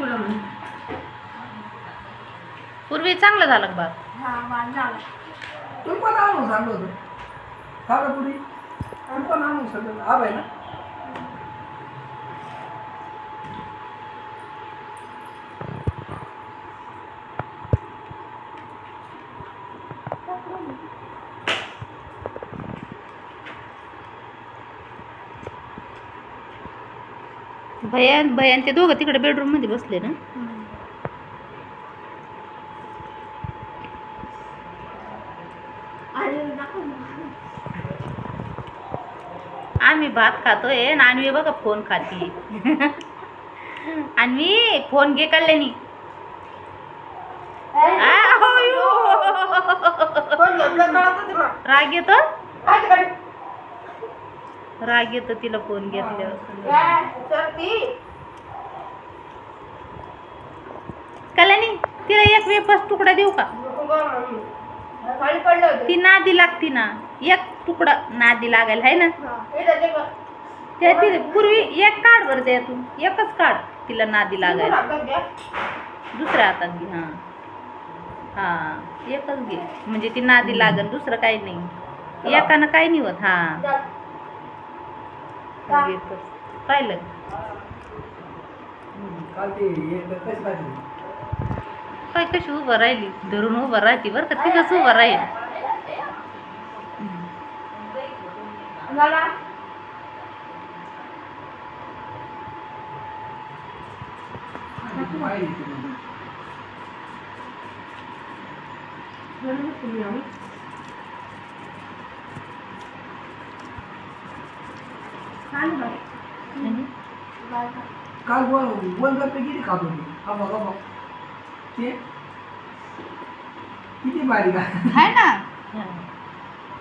तुला म्हणे पूर्वी चांगलं झालं का बाप? हा वाद झाला. तू पण आणून सांगलं होतं का गं पुरी? तू पण आणून सांगलं हा बाई ना. भयान भयान ते दोघं तिकडे बेडरूम मध्ये बसले ना. आम्ही भात खातोय आणि अन्वी बघा फोन खाती. अन्वी फोन घे कल्याणी. राग येतो राग येतो तिला फोन घेतल्यावर. कल्याणी तिला एक वेफर्स तुकडा देऊ का? ती नादी लागती ना. एक तुकडा नादी लागायला आहे ना. त्या ती पूर्वी एक काढ बरं त्यातून एकच काढ तिला नादी लागायला. दुसऱ्या हातात घे. हां हां एकच घे म्हणजे ती नादी लागल. दुसरं काही नाही. एकानं काही नाही होत. हां पाहिलं काय कशी उभं राहिली धरून उभं राहते बरं का. तिथंच उभं राहील. काल वन करते किती खात होती हा बघा बघ ते किती बारीक आहे ना.